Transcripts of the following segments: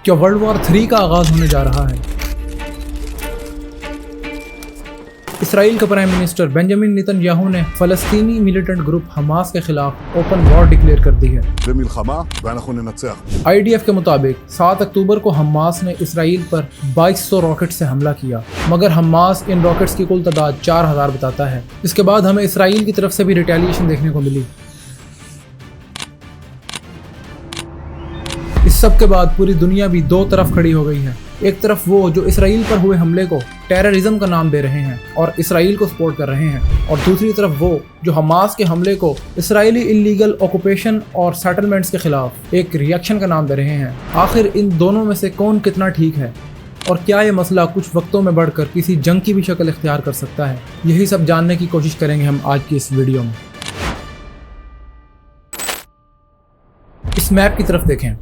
क्या world war 3 का आगाज़ होने जा रहा है? इसराइल के प्राइम मिनिस्टर बेंजामिन नेतन्याहू ने फ़लस्तीनी मिलिटेंट ग्रुप हमास के खिलाफ ओपन वॉर डिक्लेयर कर दी है। IDF के मुताबिक 7 अक्टूबर को हमास ने इसराइल पर 2200 रॉकेट से हमला किया, मगर हमास इन रॉकेट्स की कुल तादाद 4000 बताता है। इसके बाद हमें इसराइल की तरफ से भी रिटेलिएशन देखने को मिली। इस सब के बाद पूरी दुनिया भी दो तरफ खड़ी हो गई है। एक तरफ वो जो इसराइल पर हुए हमले को टेररिज्म का नाम दे रहे हैं और इसराइल को सपोर्ट कर रहे हैं, और दूसरी तरफ वो जो हमास के हमले को इसराइली इलीगल ऑक्यूपेशन और सेटलमेंट्स के खिलाफ एक रिएक्शन का नाम दे रहे हैं। आखिर इन दोनों में से कौन कितना ठीक है, और क्या ये मसला कुछ वक्तों में बढ़कर किसी जंग की भी शक्ल इख्तियार कर सकता है? यही सब जानने की कोशिश करेंगे हम आज की इस वीडियो में। इस मैप की तरफ देखें,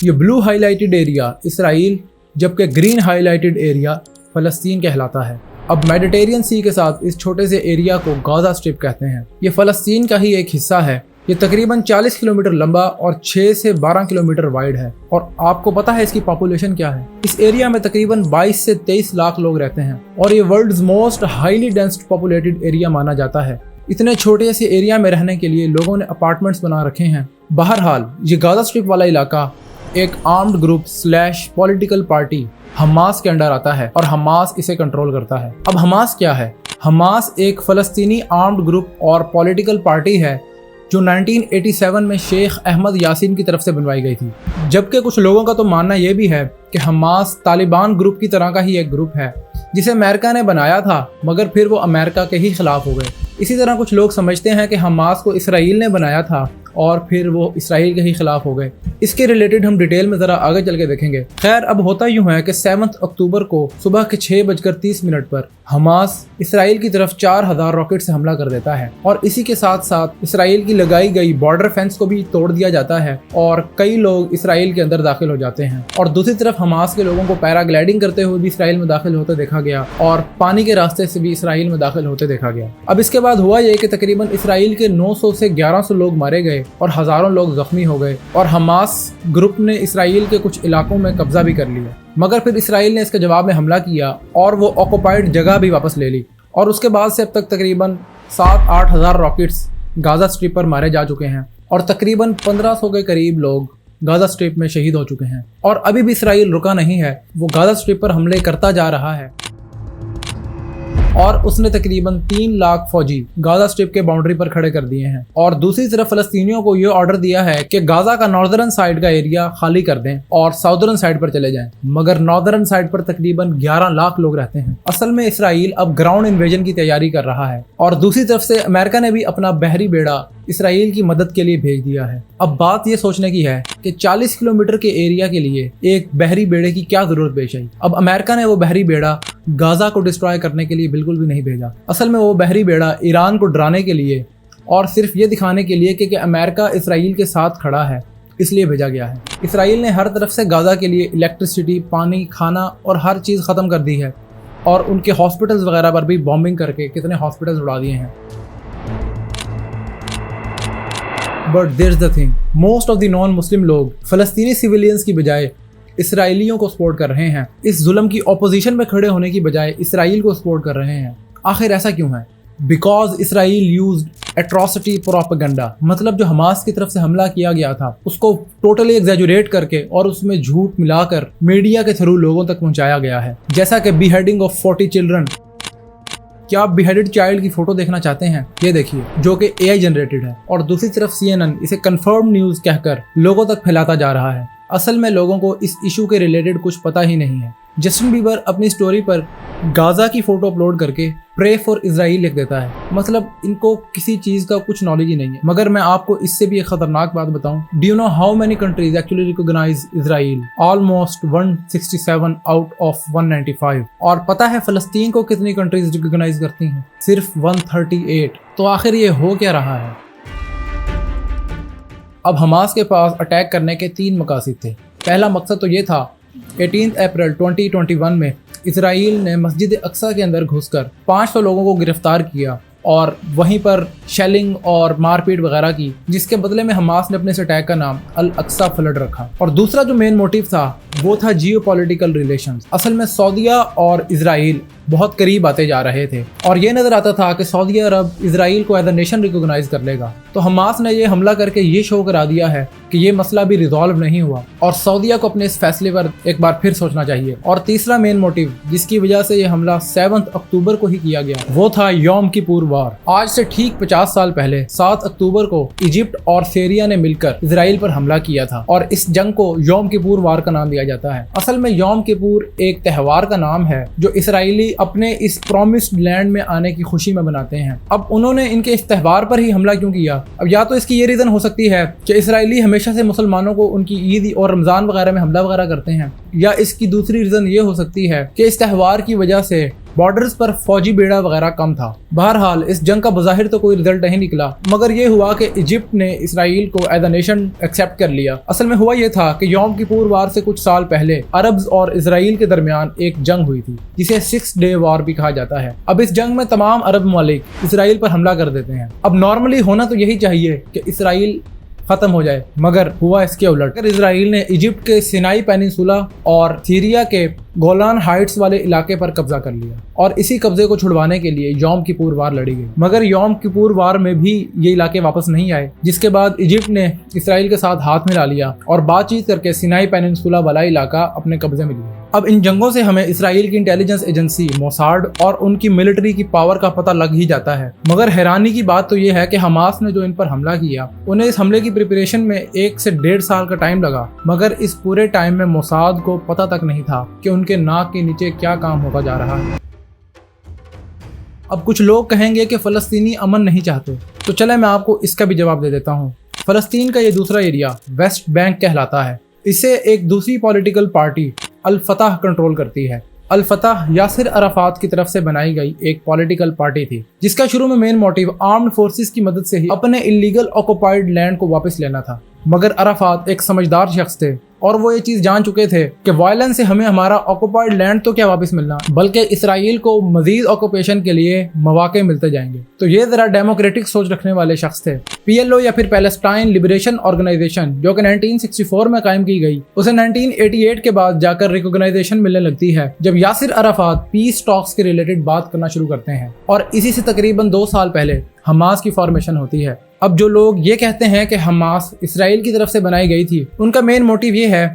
ये ब्लू हाईलाइटेड एरिया इसराइल, जबकि ग्रीन हाईलाइटेड एरिया फ़लस्तीन कहलाता है। अब मेडिटेरियन सी के साथ इस छोटे से एरिया को गाज़ा स्ट्रिप कहते हैं। ये फ़लस्तीन का ही एक हिस्सा है। ये तकरीबन 40 किलोमीटर लंबा और 6 से 12 किलोमीटर वाइड है। और आपको पता है इसकी पॉपुलेशन क्या है? इस एरिया में तकरीबन 22 से 23 लाख लोग रहते हैं और ये world's most highly dense populated area माना जाता है। इतने छोटे से एरिया में रहने के लिए लोगों ने अपार्टमेंट्स बना रखे हैं। बहरहाल ये गाज़ा स्ट्रिप वाला इलाका एक armed group / political party Hamas के अंडर आता है और हमास इसे कंट्रोल करता है। अब हमास क्या है? हमास एक फ़लस्तीनी आर्म्ड ग्रुप और पॉलिटिकल पार्टी है जो 1987 में शेख अहमद यासीन की तरफ से बनवाई गई थी। जबकि कुछ लोगों का तो मानना यह भी है कि हमास तालिबान ग्रुप की तरह का ही एक ग्रुप है जिसे अमेरिका ने बनाया था, मगर फिर वो अमेरिका के ही खिलाफ हो गए। इसी तरह कुछ लोग समझते हैं कि हमास को इसराइल ने बनाया था और फिर वो इसराइल के ही खिलाफ हो गए। इसके रिलेटेड हम डिटेल में ज़रा आगे चल के देखेंगे। खैर, अब होता यूँ है कि 7 अक्टूबर को सुबह के 6:30 पर हमास इसराइल की तरफ 4000 रॉकेट से हमला कर देता है और इसी के साथ साथ इसराइल की लगाई गई बॉर्डर फेंस को भी तोड़ दिया जाता है और कई लोग इसराइल के अंदर दाखिल हो जाते हैं। और दूसरी तरफ हमास के लोगों को पैराग्लाइडिंग करते हुए भी इसराइल में दाखिल होते देखा गया और पानी के रास्ते से भी इसराइल में दाखिल होते देखा गया। अब इसके बाद हुआ ये कि तकरीबन इसराइल के 900 से 1100 लोग मारे गए और हजारों लोग जख्मी हो गए और हमास ग्रुप ने इसराइल के कुछ इलाकों में कब्जा भी कर लिया। मगर फिर इसराइल ने इसके जवाब में हमला किया और वो ऑक्युपाइड जगह भी वापस ले ली और उसके बाद से अब तक तकरीबन 7-8 हज़ार रॉकेट्स गाज़ा स्ट्रिप पर मारे जा चुके हैं और तकरीबन 1500 के करीब लोग गाज़ा स्ट्रिप में शहीद हो चुके हैं। और अभी भी इसराइल रुका नहीं है, वो गाज़ा स्ट्रिप पर हमले करता जा रहा है और उसने तकरीबन 3 लाख फौजी गाज़ा स्ट्रिप के बाउंड्री पर खड़े कर दिए हैं। और दूसरी तरफ फ़लस्तीनियों को ये ऑर्डर दिया है कि गाज़ा का नॉर्दर्न साइड का एरिया खाली कर दें और साउदर्न साइड पर चले जाएं, मगर नॉर्दर्न साइड पर तकरीबन 11 लाख लोग रहते हैं। असल में इसराइल अब ग्राउंड इन्वेजन की तैयारी कर रहा है और दूसरी तरफ से अमेरिका ने भी अपना बहरी बेड़ा इसराइल की मदद के लिए भेज दिया है। अब बात ये सोचने की है कि 40 किलोमीटर के एरिया के लिए एक बहरी बेड़े की क्या जरूरत पेश आई। अब अमेरिका ने वो बहरी बेड़ा गाज़ा को डिस्ट्रॉय करने के लिए बिल्कुल भी नहीं भेजा। असल में वो बहरी बेड़ा ईरान को डराने के लिए और सिर्फ ये दिखाने के लिए कि अमेरिका इसराइल के साथ खड़ा है, इसलिए भेजा गया है। इसराइल ने हर तरफ से गाज़ा के लिए इलेक्ट्रिसिटी, पानी, खाना और हर चीज़ ख़त्म कर दी है और उनके हॉस्पिटल्स वगैरह पर भी बॉम्बिंग करके कितने हॉस्पिटल्स उड़ा दिए हैं। But there is the thing, most of the non Muslim लोग फ़लस्तीनी सिविलियंस की बजाय इसराइलियों को सपोर्ट कर रहे हैं। इस जुल्म की ऑपोजिशन में खड़े होने की बजाय इसराइल को सपोर्ट कर रहे हैं। आखिर ऐसा क्यों है? Because Israel used atrocity propaganda, मतलब जो हमास की तरफ से हमला किया गया था उसको टोटली एग्जैजुरेट करके और उसमें झूठ मिलाकर मीडिया के थ्रू लोगों तक पहुंचाया गया है। जैसा कि बिहेडिंग ऑफ 40 चिल्ड्रन। क्या आप बिहेडेड चाइल्ड की फोटो देखना चाहते हैं? ये देखिए, जो कि AI जनरेटेड है। और दूसरी तरफ CNN इसे कंफर्म न्यूज़ कहकर लोगों तक फैलाता जा रहा है। असल में लोगों को इस इशू के रिलेटेड कुछ पता ही नहीं है। जस्टिन बीबर अपनी स्टोरी पर गाज़ा की फ़ोटो अपलोड करके प्रे फॉर इजराइल लिख देता है। मतलब इनको किसी चीज़ का कुछ नॉलेज ही नहीं है। मगर मैं आपको इससे भी एक ख़तरनाक बात बताऊं, do you know how many countries actually recognise Israel? Almost 167 out of 195। और पता है फ़लस्तीन को कितनी कंट्रीज रिकॉग्नाइज करती हैं? सिर्फ 138। तो आखिर ये हो क्या रहा है? अब हमास के पास अटैक करने के 3 मकासद थे। पहला मकसद तो ये था 18 अप्रैल 2021 में इसराइल ने मस्जिद अक्सा के अंदर घुसकर 500 लोगों को गिरफ्तार किया और वहीं पर शेलिंग और मारपीट वगैरह की, जिसके बदले में हमास ने अपने इस अटैक का नाम अल अक्सा फ्लड रखा। और दूसरा जो मेन मोटिव था वो था जियोपॉलिटिकल रिलेशंस। असल में सऊदीया और इजराइल बहुत करीब आते जा रहे थे और ये नजर आता था कि सऊदी अरब इजराइल को एज अ नेशन रिकॉग्नाइज कर लेगा। तो हमास ने ये हमला करके ये शो करा दिया है कि ये मसला भी रिजॉल्व नहीं हुआ और सऊदीया को अपने इस फैसले पर एक बार फिर सोचना चाहिए। और तीसरा मेन मोटिव जिसकी वजह से ये हमला 7 अक्टूबर को ही किया गया वो था योम किपुर वार। आज से ठीक 50 साल पहले 7 अक्टूबर को इजिप्ट और सीरिया ने मिलकर इजराइल पर हमला किया था और इस जंग को योम किपुर वार का नाम दिया जाता है। असल में योम किपुर एक त्योहार का नाम है जो इसराइली अपने इस प्रॉमिस्ड लैंड में आने की खुशी में बनाते हैं। अब उन्होंने इनके इस त्योहार पर ही हमला क्यों किया? अब या तो इसकी ये रीजन हो सकती है कि इसराइली हमेशा से मुसलमानों को उनकी ईद और रमजान वगैरह में हमला वगैरह करते हैं, या इसकी दूसरी रीजन ये हो सकती है कि इस त्योहार की वजह से बॉर्डर्स पर फौजी बेड़ा वगैरह कम था। बहरहाल इस जंग का बज़ाहिर तो कोई रिजल्ट नहीं निकला, मगर ये हुआ कि इजिप्ट ने इसराइल को एज अ नेशन एक्सेप्ट कर लिया। असल में हुआ ये था कि योम किपुर वार से कुछ साल पहले अरब्स और इसराइल के दरमियान एक जंग हुई थी जिसे 6 डे वार भी कहा जाता है। अब इस जंग में तमाम अरब ममालिक इसराइल पर हमला कर देते हैं। अब नॉर्मली होना तो यही चाहिए कि इसराइल खत्म हो जाए, मगर हुआ इसके उलट। इसराइल ने इजिप्ट के सिनाई पेनिनसुला और सीरिया के गोलान हाइट्स वाले इलाके पर कब्जा कर लिया और इसी कब्जे को छुड़वाने के लिए योम किपुर वार लड़ी गई। मगर योम किपुर वार में भी ये इलाके वापस नहीं आए, जिसके बाद इजिप्ट ने इसराइल के साथ हाथ मिला लिया और बातचीत करके सिनाई पेनिनसुला वाला इलाका अपने कब्जे में लिया। अब इन जंगों से हमें इसराइल की इंटेलिजेंस एजेंसी मोसाड और उनकी मिलिट्री की पावर का पता लग ही जाता है। मगर हैरानी की बात तो ये है कि हमास ने जो इन पर हमला किया, उन्हें इस हमले की प्रिपरेशन में 1 से 1.5 साल का टाइम लगा, मगर इस पूरे टाइम में मोसाद को पता तक नहीं था कि उनके नाक के नीचे क्या काम होता जा रहा है। अब कुछ लोग कहेंगे कि फ़लस्तीनी अमन नहीं चाहते, तो चले मैं आपको इसका भी जवाब दे देता हूँ। फ़लस्तीन का ये दूसरा एरिया वेस्ट बैंक कहलाता है। इसे एक दूसरी पॉलिटिकल पार्टी अल फतह कंट्रोल करती है। अल फतह यासिर अराफात की तरफ से बनाई गई एक पॉलिटिकल पार्टी थी जिसका शुरू में मेन मोटिव आर्म्ड फोर्सेस की मदद से ही अपने इलीगल ऑक्युपाइड लैंड को वापस लेना था। मगर अराफात एक समझदार शख्स थे और वो ये चीज जान चुके थे कि वायलेंस से हमें हमारा ऑक्युपाइड लैंड तो क्या वापस मिलना, बल्कि इसराइल को मजीद ऑक्युपेशन के लिए मौके मिलते जाएंगे। तो ये जरा डेमोक्रेटिक सोच रखने वाले शख्स थे। PLO या फिर पैलेस्टाइन लिबरेशन ऑर्गेनाइजेशन जो कि 1964 में कायम की गई, उसे 1988 के बाद जाकर रिकॉग्नाइजेशन मिलने लगती है जब यासिर अराफात पीस टॉक्स के रिलेटेड बात करना शुरू करते हैं और इसी से तकरीबन 2 साल पहले हमास की फॉर्मेशन होती है। अब जो लोग ये कहते हैं कि हमास इसराइल की तरफ से बनाई गई थी, उनका मेन मोटिव ये है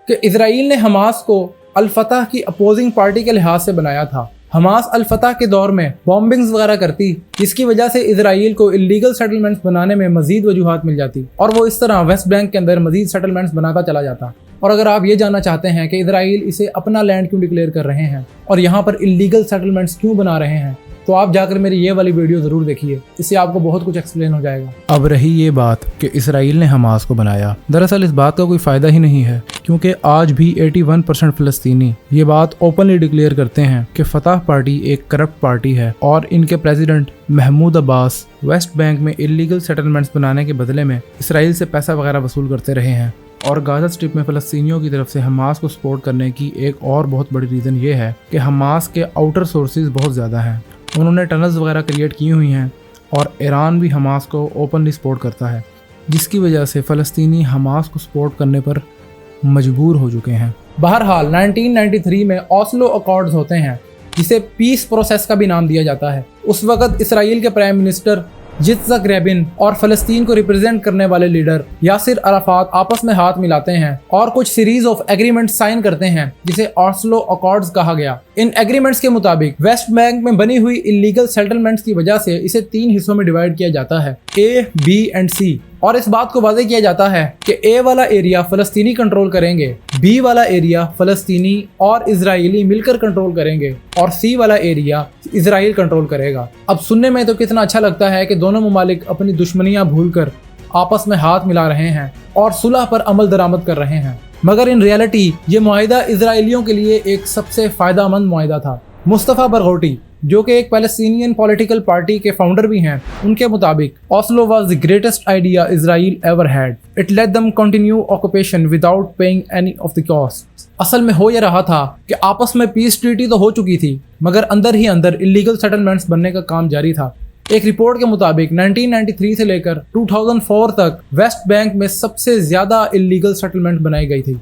कि इसराइल ने हमास को अल फतह की अपोजिंग पार्टी के लिहाज से बनाया था। हमास अल फतह के दौर में बॉम्बिंग्स वगैरह करती, जिसकी वजह से इसराइल को इलीगल सेटलमेंट्स बनाने में मजीद वजूहात मिल जाती और वो इस तरह वेस्ट बैंक के अंदर मजीद सेटलमेंट्स बनाता चला जाता। और अगर आप ये जानना चाहते हैं कि इसराइल इसे अपना लैंड क्यों डिक्लेयर कर रहे हैं और यहाँ पर इलीगल सेटलमेंट्स क्यों बना रहे हैं, तो आप जाकर मेरी ये वाली वीडियो ज़रूर देखिए, इससे आपको बहुत कुछ एक्सप्लेन हो जाएगा। अब रही ये बात कि इसराइल ने हमास को बनाया, दरअसल इस बात का कोई फ़ायदा ही नहीं है क्योंकि आज भी 81% फ़लस्तीनी ये बात ओपनली डिक्लेयर करते हैं कि फतह पार्टी एक करप्ट पार्टी है और इनके president Mahmoud Abbas West Bank में इलीगल सेटलमेंट्स बनाने के बदले में इसराइल से पैसा वगैरह वसूल करते रहे हैं। और गाज़ा स्ट्रिप में फ़लस्तीनियों की तरफ से हमास को सपोर्ट करने की एक और बहुत बड़ी रीज़न ये है कि हमास के आउटर सोर्सेज बहुत ज़्यादा हैं। उन्होंने टनल्स वगैरह क्रिएट की हुई हैं और ईरान भी हमास को ओपनली सपोर्ट करता है, जिसकी वजह से फ़लस्तीनी हमास को सपोर्ट करने पर मजबूर हो चुके हैं। बहरहाल 1993 में ओस्लो अकॉर्ड्स होते हैं जिसे पीस प्रोसेस का भी नाम दिया जाता है। उस वक़्त इसराइल के प्राइम मिनिस्टर जित्ज़क रेबिन और फ़लस्तीन को रिप्रेजेंट करने वाले लीडर यासिर अराफात आपस में हाथ मिलाते हैं और कुछ सीरीज ऑफ एग्रीमेंट्स साइन करते हैं जिसे ओस्लो अकॉर्ड्स कहा गया। इन एग्रीमेंट्स के मुताबिक वेस्ट बैंक में बनी हुई इलीगल सेटलमेंट्स की वजह से इसे 3 हिस्सों में डिवाइड किया जाता है, A, B एंड C। और इस बात को वाज़ेह किया जाता है कि A वाला एरिया फ़लस्तीनी कंट्रोल करेंगे, B वाला एरिया फ़लस्तीनी और इजरायली मिलकर कंट्रोल करेंगे और C वाला एरिया इजराइल कंट्रोल करेगा। अब सुनने में तो कितना अच्छा लगता है कि दोनों ममालिक अपनी दुश्मनियां भूलकर आपस में हाथ मिला रहे हैं और सुलह पर अमल दरामद कर रहे हैं, मगर इन रियलिटी ये मुआहिदा इजराइलियों के लिए एक सबसे फ़ायदेमंद मुआहिदा था। मुस्तफ़ा बरगोटी जो कि एक पैलेस्टीनियन पॉलिटिकल पार्टी के फाउंडर भी हैं, उनके मुताबिक Oslo was the greatest idea Israel ever had. It let them continue occupation without paying any of the cost. असल में हो ये रहा था कि आपस में पीस ट्रीटी तो हो चुकी थी, मगर अंदर ही अंदर इलीगल सेटलमेंट्स बनने का काम जारी था। एक रिपोर्ट के मुताबिक 1993 से लेकर 2004 तक वेस्ट बैंक में सबसे ज़्यादा इलीगल सेटलमेंट बनाई गई थी।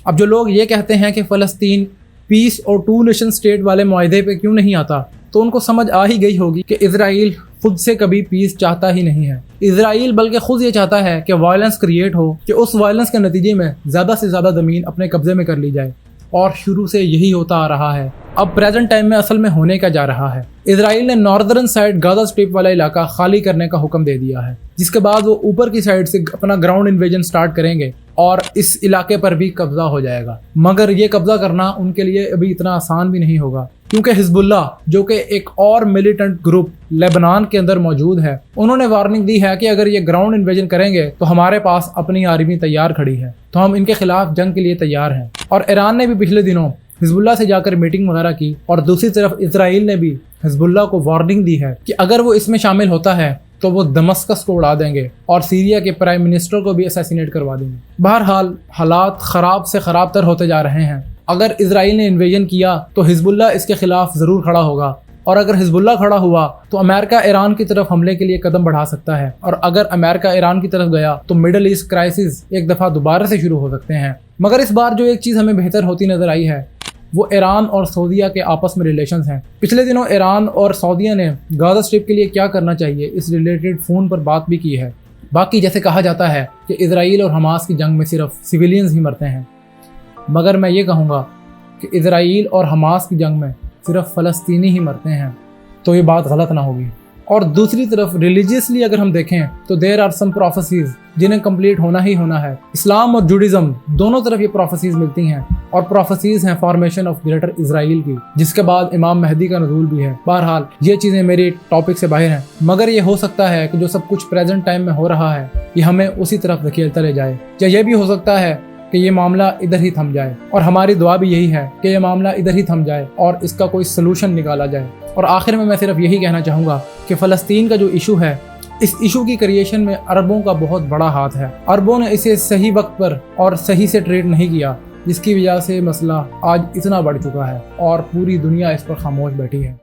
अब जो लोग ये कहते हैं कि फ़लस्तीन पीस और टू नेशन स्टेट वाले मुआहदे पे क्यों नहीं आता, तो उनको समझ आ ही गई होगी कि इजराइल खुद से कभी पीस चाहता ही नहीं है। इजराइल बल्कि खुद ये चाहता है कि वायलेंस क्रिएट हो, कि उस वायलेंस के नतीजे में ज़्यादा से ज़्यादा ज़मीन अपने कब्जे में कर ली जाए, और शुरू से यही होता आ रहा है। अब प्रेजेंट टाइम में असल में होने का जा रहा है। इजराइल ने नॉर्दर्न साइड गाजा स्ट्रिप वाला इलाका खाली करने का हुक्म दे दिया है, जिसके बाद वो ऊपर की साइड से अपना ग्राउंड इन्वेजन स्टार्ट करेंगे और इस इलाके पर भी कब्जा हो जाएगा। मगर ये कब्जा करना उनके लिए अभी इतना आसान भी नहीं होगा, क्योंकि हिजबुल्लाह, जो कि एक और मिलिटेंट ग्रुप लेबनान के अंदर मौजूद है, उन्होंने वार्निंग दी है कि अगर ये ग्राउंड इन्वेजन करेंगे तो हमारे पास अपनी आर्मी तैयार खड़ी है, तो हम इनके खिलाफ जंग के लिए तैयार हैं। और ईरान ने भी पिछले दिनों हिजबुल्लाह से जाकर मीटिंग वगैरह की, और दूसरी तरफ इजराइल ने भी हिजबुल्लाह को वार्निंग दी है कि अगर वो इसमें शामिल होता है तो वो दमस्कस को उड़ा देंगे और सीरिया के प्राइम मिनिस्टर को भी असैसिनेट करवा देंगे। बहरहाल हालात ख़राब से ख़राब तर होते जा रहे हैं। अगर इजराइल ने इन्वेजन किया तो हिजबुल्लाह इसके खिलाफ ज़रूर खड़ा होगा, और अगर हिजबुल्लाह खड़ा हुआ तो अमेरिका ईरान की तरफ हमले के लिए कदम बढ़ा सकता है, और अगर अमेरिका ईरान की तरफ गया तो मिडल ईस्ट क्राइसिस एक दफ़ा दोबारा से शुरू हो सकते हैं। मगर इस बार जो एक चीज़ हमें बेहतर होती नज़र आई है वो ईरान और सऊदीया के आपस में रिलेशंस हैं। पिछले दिनों ईरान और सऊदीया ने गाजा स्ट्रिप के लिए क्या करना चाहिए इस रिलेटेड फ़ोन पर बात भी की है। बाकी जैसे कहा जाता है कि इजराइल और हमास की जंग में सिर्फ सिविलियंस ही मरते हैं, मगर मैं ये कहूँगा कि इजराइल और हमास की जंग में सिर्फ फ़लस्तीनी ही मरते हैं, तो ये बात गलत ना होगी। और दूसरी तरफ रिलीजियसली अगर हम देखें तो देयर आर सम प्रोफेसीज जिन्हें कंप्लीट होना ही होना है। इस्लाम और जुडिज़म दोनों तरफ ये प्रोफेसीज मिलती हैं, और प्रोफेसीज हैं फॉर्मेशन ऑफ ग्रेटर इजराइल की, जिसके बाद इमाम मेहदी का नज़ूल भी है। बहरहाल ये चीज़ें मेरे टॉपिक से बाहर हैं, मगर ये हो सकता है कि जो सब कुछ प्रेजेंट टाइम में हो रहा है ये हमें उसी तरफ धकेलता ले जाए, या ये भी हो सकता है कि ये मामला इधर ही थम जाए। और हमारी दुआ भी यही है कि ये मामला इधर ही थम जाए और इसका कोई सलूशन निकाला जाए। और आखिर में मैं सिर्फ यही कहना चाहूँगा कि फ़लस्तीन का जो इशू है, इस इशू की क्रिएशन में अरबों का बहुत बड़ा हाथ है। अरबों ने इसे सही वक्त पर और सही से ट्रीट नहीं किया, जिसकी वजह से मसला आज इतना बढ़ चुका है और पूरी दुनिया इस पर खामोश बैठी है।